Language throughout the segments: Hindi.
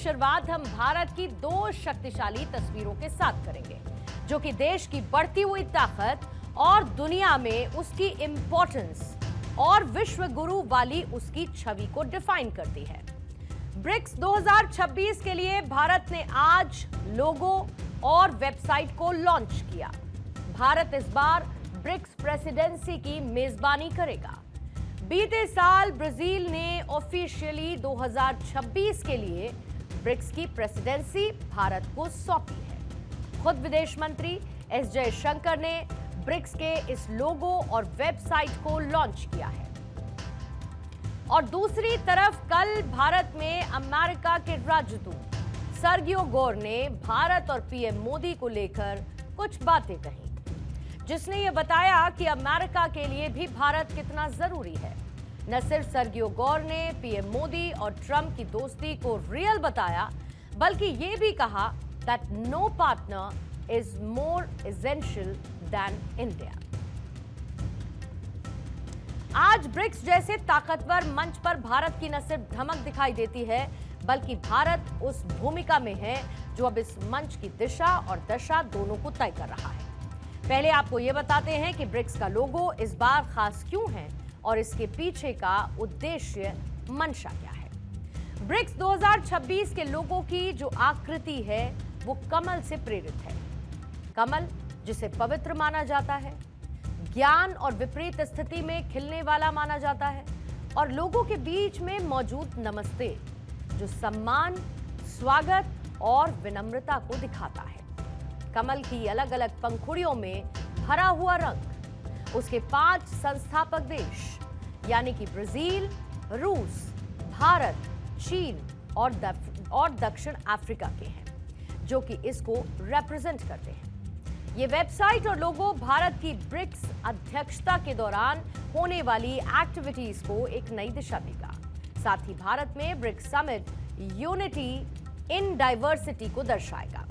शुरुआत हम भारत की दो शक्तिशाली तस्वीरों के साथ करेंगे जो कि देश की बढ़ती हुई ताकत और दुनिया में उसकी इंपॉर्टेंस और विश्व गुरु वाली उसकी छवि को डिफाइन करती है। ब्रिक्स 2026 के लिए भारत ने आज लोगो और वेबसाइट को लॉन्च किया। भारत इस बार ब्रिक्स प्रेसिडेंसी की मेजबानी करेगा। बीते साल ब्राजील ने ऑफिशियली 2026 के लिए ब्रिक्स की प्रेसिडेंसी भारत को सौंपी है। खुद विदेश मंत्री एस जयशंकर ने ब्रिक्स के इस लोगो और वेबसाइट को लॉन्च किया है। और दूसरी तरफ कल भारत में अमेरिका के राजदूत सर्गियो गोर ने भारत और पीएम मोदी को लेकर कुछ बातें कही, जिसने यह बताया कि अमेरिका के लिए भी भारत कितना जरूरी है। न सिर्फ सर्गियो गोर ने पीएम मोदी और ट्रंप की दोस्ती को रियल बताया, बल्कि यह भी कहा that no partner is more essential than India. आज ब्रिक्स जैसे ताकतवर मंच पर भारत की न सिर्फ धमक दिखाई देती है, बल्कि भारत उस भूमिका में है जो अब इस मंच की दिशा और दशा दोनों को तय कर रहा है। पहले आपको यह बताते हैं कि ब्रिक्स का लोगो इस बार खास क्यों है और इसके पीछे का उद्देश्य मंशा क्या है। ब्रिक्स 2026 के लोगों की जो आकृति है वो कमल से प्रेरित है। कमल जिसे पवित्र माना जाता है, ज्ञान और विपरीत स्थिति में खिलने वाला माना जाता है, और लोगों के बीच में मौजूद नमस्ते जो सम्मान, स्वागत और विनम्रता को दिखाता है। कमल की अलग अलग पंखुड़ियों में भरा हुआ रंग उसके 5 संस्थापक देश यानी कि ब्राजील, रूस, भारत, चीन और दक्षिण अफ्रीका के हैं, जो कि इसको रिप्रेजेंट करते हैं। ये वेबसाइट और लोगो भारत की ब्रिक्स अध्यक्षता के दौरान होने वाली एक्टिविटीज को एक नई दिशा देगा। साथ ही भारत में BRICS summit unity in diversity को दर्शाएगा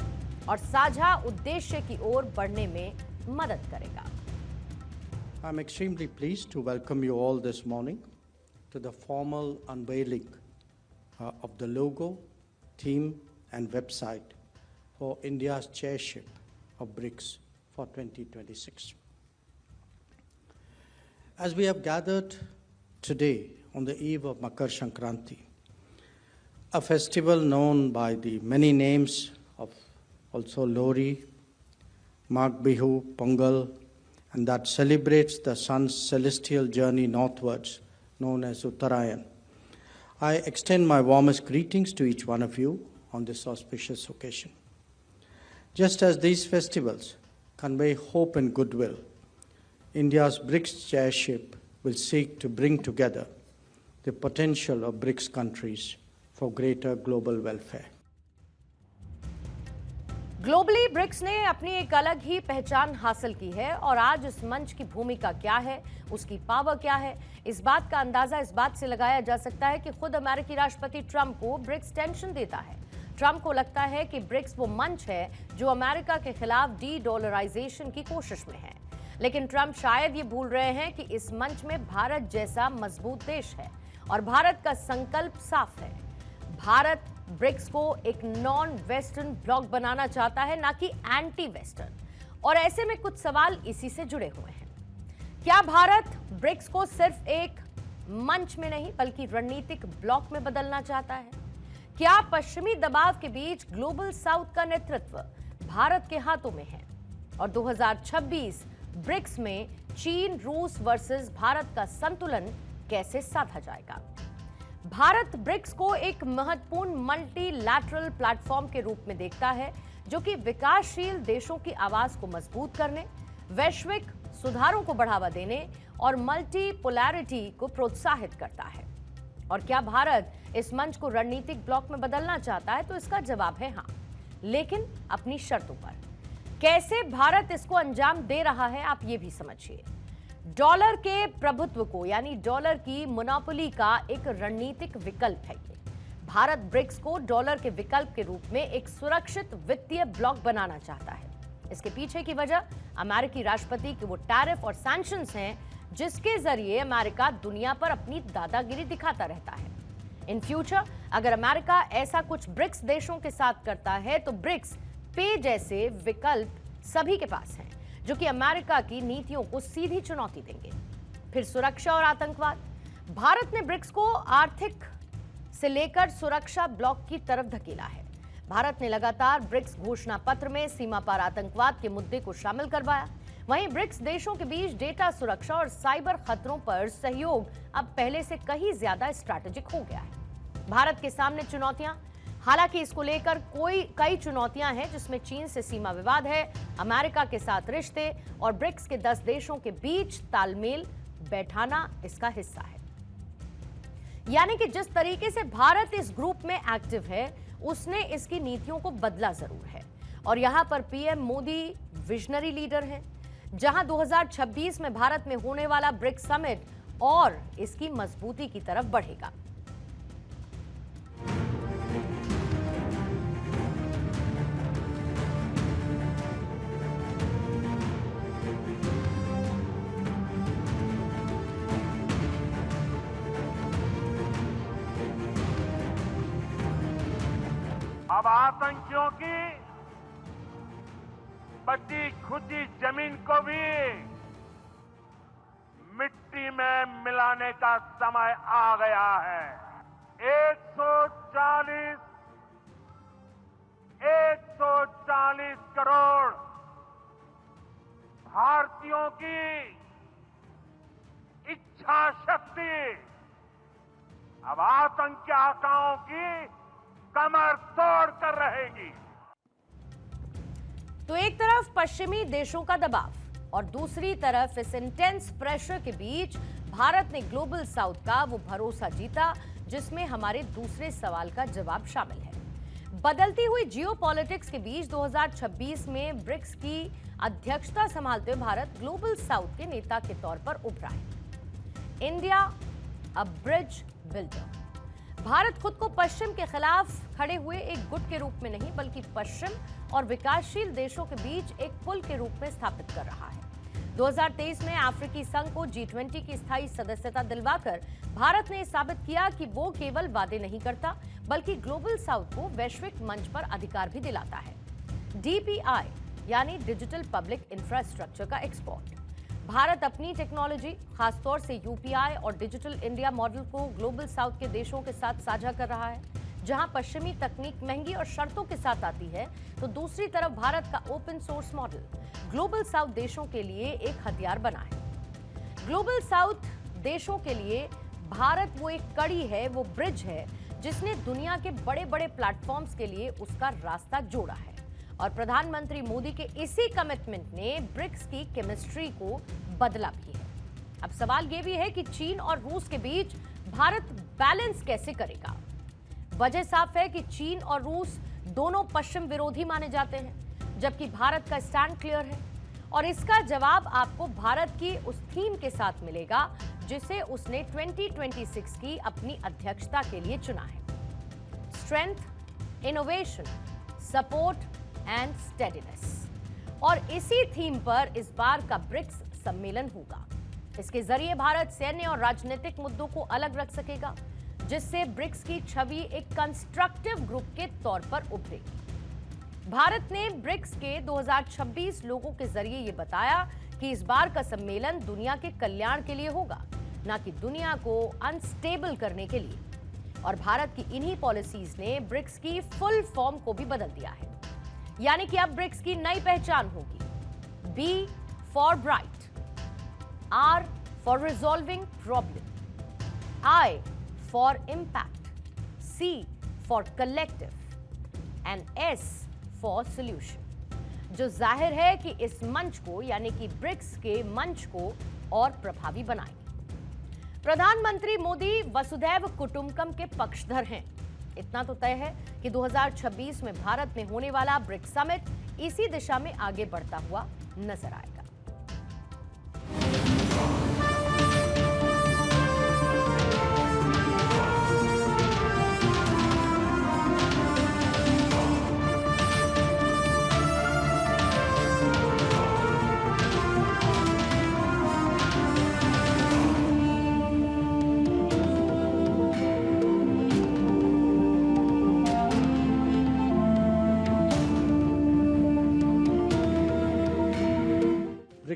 और साझा उद्देश्य की ओर बढ़ने में मदद करेगा। I'm extremely pleased to welcome you all this morning to the formal unveiling of the logo, theme and website for India's chairship of BRICS for 2026. As we have gathered today on the eve of Makar Sankranti, a festival known by the many names of also Lohri, Magh Bihu, Pongal, and that celebrates the sun's celestial journey northwards, known as Uttarayan. I extend my warmest greetings to each one of you on this auspicious occasion. Just as these festivals convey hope and goodwill, India's BRICS chairship will seek to bring together the potential of BRICS countries for greater global welfare. Globally BRICS ने अपनी एक अलग ही पहचान हासिल की है और आज इस मंच की भूमिका क्या है, उसकी पावर क्या है, इस बात का अंदाजा इस बात से लगाया जा सकता है कि खुद अमेरिकी राष्ट्रपति ट्रंप को ब्रिक्स टेंशन देता है। ट्रंप को लगता है कि ब्रिक्स वो मंच है जो अमेरिका के खिलाफ डी-डॉलराइजेशन की कोशिश में है, लेकिन ट्रंप शायद ये भूल रहे हैं कि इस मंच में भारत जैसा मजबूत देश है और भारत का संकल्प साफ है। भारत ब्रिक्स को एक नॉन वेस्टर्न ब्लॉक बनाना चाहता है, ना कि एंटी वेस्टर्न, और ऐसे में कुछ सवाल इसी से जुड़े हुए हैं। क्या भारत ब्रिक्स को सिर्फ एक मंच में नहीं बल्कि रणनीतिक ब्लॉक में बदलना चाहता है? क्या पश्चिमी दबाव के बीच ग्लोबल साउथ का नेतृत्व भारत के हाथों में है? और 2026 ब्रिक्स में चीन रूस वर्सेस भारत का संतुलन कैसे साधा जाएगा? भारत ब्रिक्स को एक महत्वपूर्ण मल्टीलैटरल प्लेटफॉर्म के रूप में देखता है जो कि विकासशील देशों की आवाज को मजबूत करने, वैश्विक सुधारों को बढ़ावा देने और मल्टीपोलैरिटी को प्रोत्साहित करता है। और क्या भारत इस मंच को रणनीतिक ब्लॉक में बदलना चाहता है? तो इसका जवाब है हाँ, लेकिन अपनी शर्तों पर। कैसे भारत इसको अंजाम दे रहा है, आप ये भी समझिए। डॉलर के प्रभुत्व को यानी डॉलर की मोनोपोली का एक रणनीतिक विकल्प है ये। भारत ब्रिक्स को डॉलर के विकल्प के रूप में एक सुरक्षित वित्तीय ब्लॉक बनाना चाहता है। इसके पीछे की वजह अमेरिकी राष्ट्रपति के वो टैरिफ और सैंक्शंस हैं जिसके जरिए अमेरिका दुनिया पर अपनी दादागिरी दिखाता रहता है। इन फ्यूचर अगर अमेरिका ऐसा कुछ ब्रिक्स देशों के साथ करता है तो ब्रिक्स पे जैसे विकल्प सभी के पास हैं, जो कि अमेरिका की नीतियों को सीधी चुनौती देंगे। फिर सुरक्षा और आतंकवाद। भारत ने ब्रिक्स को आर्थिक से लेकर सुरक्षा ब्लॉक की तरफ धकेला है। भारत ने लगातार ब्रिक्स घोषणा पत्र में सीमा पार आतंकवाद के मुद्दे को शामिल करवाया। वहीं ब्रिक्स देशों के बीच डेटा सुरक्षा और साइबर खतरों पर सहयोग अब पहले से कहीं ज्यादा स्ट्रैटेजिक हो गया है। भारत के सामने चुनौतियां, हालांकि इसको लेकर कई चुनौतियां हैं, जिसमें चीन से सीमा विवाद है, अमेरिका के साथ रिश्ते और ब्रिक्स के 10 देशों के बीच तालमेल बैठाना इसका हिस्सा है। यानी कि जिस तरीके से भारत इस ग्रुप में एक्टिव है, उसने इसकी नीतियों को बदला जरूर है। और यहां पर पीएम मोदी विजनरी लीडर हैं, जहां 2026 में भारत में होने वाला ब्रिक्स समिट और इसकी मजबूती की तरफ बढ़ेगा। अब आतंकियों की बची खुची जमीन को भी मिट्टी में मिलाने का समय आ गया है। 140 करोड़ भारतीयों की इच्छा शक्ति अब आतंकी आकाओं की कमर तोड़ कर रहेगी। तो एक तरफ पश्चिमी देशों का दबाव और दूसरी तरफ इस इंटेंस प्रेशर के बीच भारत ने ग्लोबल साउथ का वो भरोसा जीता, जिसमें हमारे दूसरे सवाल का जवाब शामिल है। बदलती हुई जियोपॉलिटिक्स के बीच 2026 में ब्रिक्स की अध्यक्षता संभालते हुए भारत ग्लोबल साउथ के नेता के तौर पर उभरा है। इंडिया अ ब्रिज बिल्डर। भारत खुद को पश्चिम के खिलाफ खड़े हुए एक गुट के रूप में नहीं, बल्कि पश्चिम और विकासशील देशों के बीच एक पुल के रूप में स्थापित कर रहा है। 2023 में अफ्रीकी संघ को G20 की स्थायी सदस्यता दिलवाकर भारत ने साबित किया कि वो केवल वादे नहीं करता, बल्कि ग्लोबल साउथ को वैश्विक मंच पर अधिकार भी दिलाता है। DPI यानी डिजिटल पब्लिक इंफ्रास्ट्रक्चर का एक्सपोर्ट। भारत अपनी टेक्नोलॉजी, खासतौर से UPI और डिजिटल इंडिया मॉडल को ग्लोबल साउथ के देशों के साथ साझा कर रहा है। जहां पश्चिमी तकनीक महंगी और शर्तों के साथ आती है, तो दूसरी तरफ भारत का open source model global south देशों के लिए एक हथियार बना है। ग्लोबल साउथ देशों के लिए भारत वो एक कड़ी है, वो ब्रिज है, जिसने दुनिया के बड़े बड़े प्लेटफॉर्म्स के लिए उसका रास्ता जोड़ा है। और प्रधानमंत्री मोदी के इसी कमिटमेंट ने ब्रिक्स की केमिस्ट्री को बदला भी है। अब सवाल यह भी है कि चीन और रूस के बीच भारत बैलेंस कैसे करेगा। वजह साफ है कि चीन और रूस दोनों पश्चिम विरोधी माने जाते हैं, जबकि भारत का स्टैंड क्लियर है। और इसका जवाब आपको भारत की उस थीम के साथ मिलेगा जिसे उसने 2026 की अपनी अध्यक्षता के लिए चुना है। Strength, innovation, support and steadiness. और इसी थीम पर इस बार का ब्रिक्स सम्मेलन होगा। इसके जरिए भारत सैन्य और राजनीतिक मुद्दों को अलग रख सकेगा, जिससे ब्रिक्स की छवि एक कंस्ट्रक्टिव ग्रुप के तौर पर उभरेगी। भारत ने ब्रिक्स के 2026 लोगों के जरिए यह बताया कि इस बार का सम्मेलन दुनिया के कल्याण के लिए होगा, न कि दुनिया को अनस्टेबल करने के लिए। और भारत की इन्हीं पॉलिसीज ने ब्रिक्स की फुल फॉर्म को भी बदल दिया है। यानी कि अब ब्रिक्स की नई पहचान होगी। B for bright, R for resolving problem, I for impact, C for collective and S for solution. जो जाहिर है कि इस मंच को, यानी कि ब्रिक्स के मंच को और प्रभावी बनाएंगे। प्रधानमंत्री मोदी वसुधैव कुटुंबकम के पक्षधर हैं। इतना तो तय है कि 2026 में भारत में होने वाला ब्रिक्स समिट इसी दिशा में आगे बढ़ता हुआ नजर आएगा।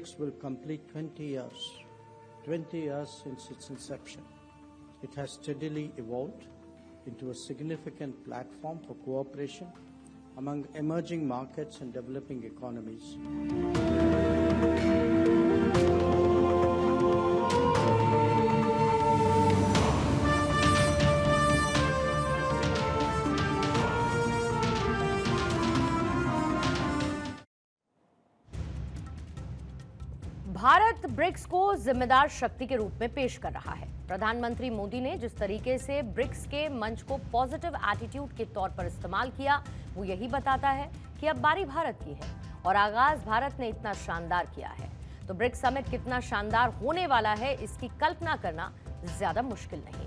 BRICS will complete 20 years since its inception. It has steadily evolved into a significant platform for cooperation among emerging markets and developing economies. Bharat BRICS को जिम्मेदार शक्ति के रूप में पेश कर रहा है। प्रधानमंत्री मोदी ने जिस तरीके से ब्रिक्स के मंच को पॉजिटिव एटीट्यूड के तौर पर इस्तेमाल किया, वो यही बताता है कि अब बारी भारत की है और आगाज भारत ने इतना शानदार किया है। तो ब्रिक्स समिट कितना शानदार होने वाला है, इसकी कल्पना करना ज्यादा मुश्किल नहीं।